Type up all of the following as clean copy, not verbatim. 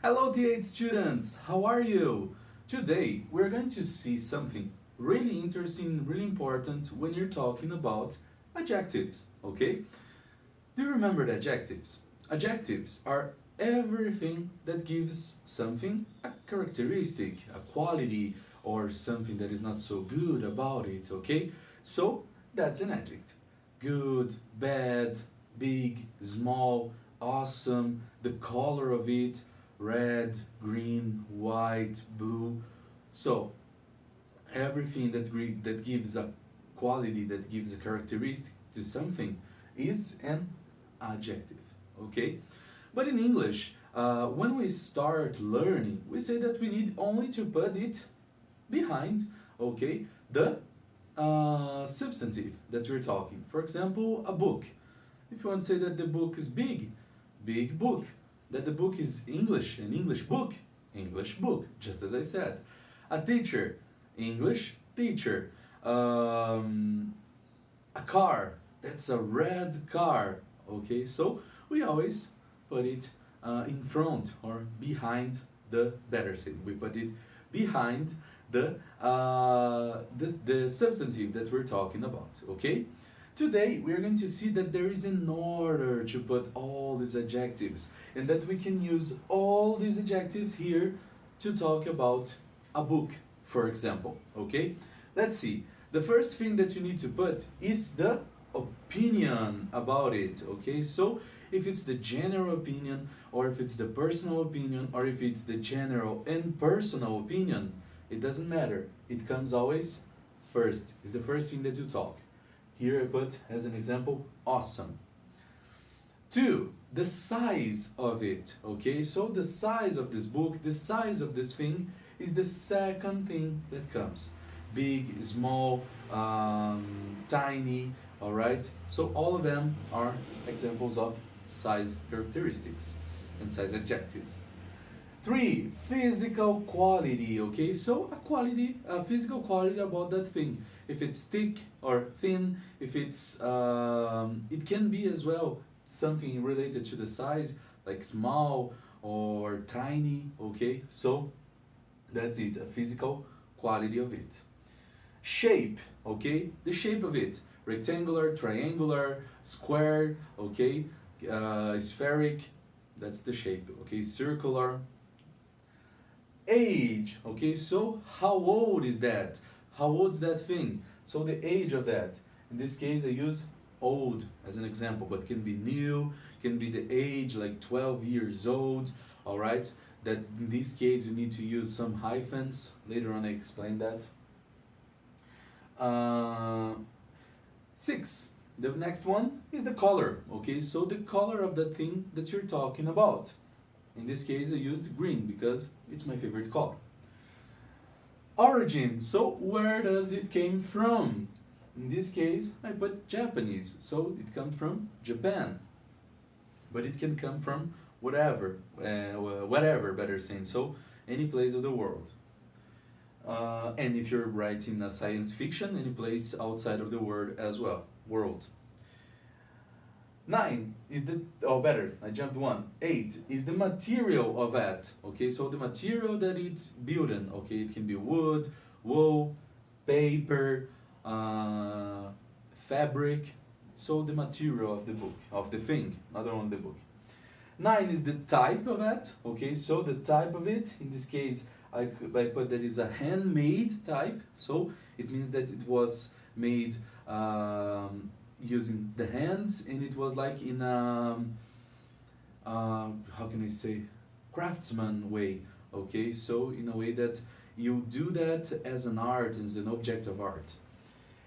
Hello T8 students, how are you? Today we're going to see something really interesting, really important when you're talking about adjectives, okay? Do you remember the adjectives? Adjectives are everything that gives something a characteristic, a quality, or something that is not so good about it, okay? So that's an adjective. Good, bad, big, small, awesome, the color of it, red, green, white, blue. So everything that gives a quality, that gives a characteristic to something is an adjective, okay? But in English, when we start learning, we say that we need only to put it behind, okay, the substantive that we're talking. For example, a book. If you want to say that the book is big, big book. That the book is English, an English book, English book, just as I said. A teacher, English teacher. A car, that's a red car. Okay, so we always put it in front or behind the better thing. We put it behind the substantive that we're talking about. Okay. Today we are going to see that there is an order to put all these adjectives and that we can use all these adjectives here to talk about a book, for example, okay? Let's see. The first thing that you need to put is the opinion about it, okay? So if it's the general opinion or if it's the personal opinion or if it's the general and personal opinion, it doesn't matter. It comes always first. It's the first thing that you talk. Here I put as an example, awesome. 2, the size of it, okay? So the size of this book, the size of this thing is the second thing that comes. Big, small, tiny, all right? So all of them are examples of size characteristics and size adjectives. 3, physical quality, okay? So a physical quality about that thing. If it's thick or thin, if it's, it can be as well something related to the size, like small or tiny, okay? So that's it, a physical quality of it. Shape, okay? The shape of it, rectangular, triangular, square, okay? Spheric, that's the shape, okay? Circular. Age, okay, so how old is that? How old is that thing? So the age of that. In this case I use old as an example, but can be new, can be the age like 12 years old, all right? That in this case you need to use some hyphens. Later on I explain that. 6, the next one is the color, okay? So the color of the thing that you're talking about. In this case, I used green because it's my favorite color. Origin, so where does it came from? In this case, I put Japanese, so it comes from Japan. But it can come from whatever, better saying, so any place of the world. And if you're writing a science fiction, any place outside of the world as well, world. 9 is the, oh better, I jumped 1. 8 is the material of that, okay? So the material that it's building, okay? It can be wood, wool, paper, fabric. So the material of the book, of the thing, not only the book. 9 is the type of it, okay? So the type of it, in this case, I put that is a handmade type. So it means that it was made using the hands, and it was like in a how can I say, craftsman way, okay? So in a way that you do that as an art, as an object of art.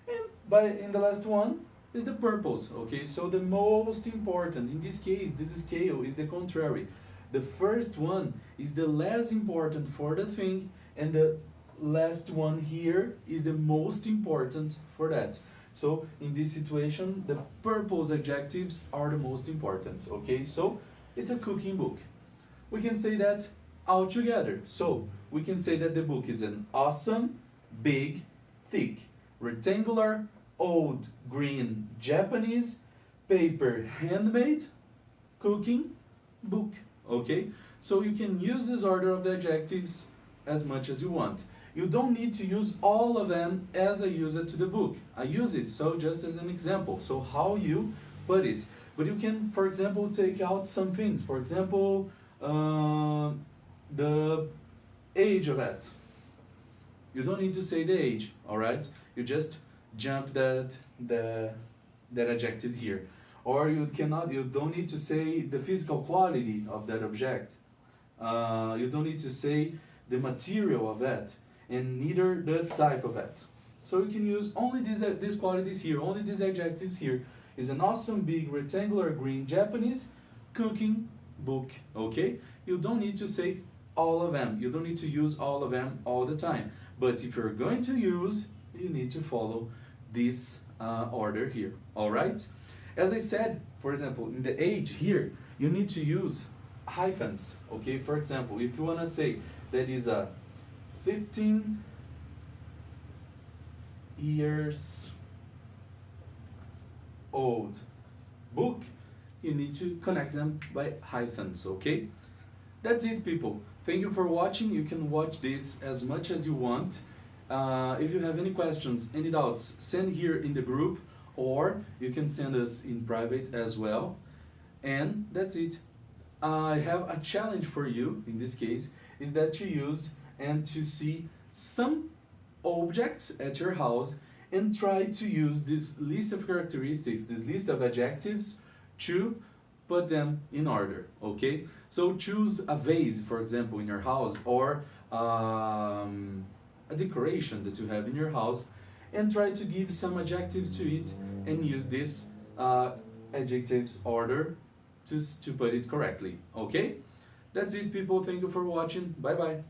And in the last one is the purpose, okay? So the most important, in this case, this scale is the contrary. The first one is the less important for that thing, and the last one here is the most important for that. So in this situation, the purpose adjectives are the most important, okay? So it's a cooking book. We can say that all together. So we can say that the book is an awesome, big, thick, rectangular, old, green, Japanese, paper, handmade, cooking book, okay? So you can use this order of the adjectives as much as you want. You don't need to use all of them as I use it to the book. I use it so just as an example, so how you put it. But you can, for example, take out some things. For example, the age of it. You don't need to say the age, all right? You just jump that adjective here. Or you don't need to say the physical quality of that object. You don't need to say the material of that, and neither the type of it. So you can use only these qualities here, only these adjectives here. Is an awesome big rectangular green Japanese cooking book, okay? You don't need to say all of them. You don't need to use all of them all the time. But if you're going to use, you need to follow this order here, all right? As I said, for example, in the age here, you need to use hyphens, okay? For example, if you want to say that is a 15 years old book, you need to connect them by hyphens, okay? That's it, people. Thank you for watching. You can watch this as much as you want. If you have any questions, any doubts, send here in the group, or you can send us in private as well. And that's it. I have a challenge for you in this case, is that you use and to see some objects at your house and try to use this list of characteristics, this list of adjectives, to put them in order, okay? So choose a vase, for example, in your house, or a decoration that you have in your house, and try to give some adjectives to it and use this adjectives order to put it correctly, okay? That's it, people. Thank you for watching. Bye bye.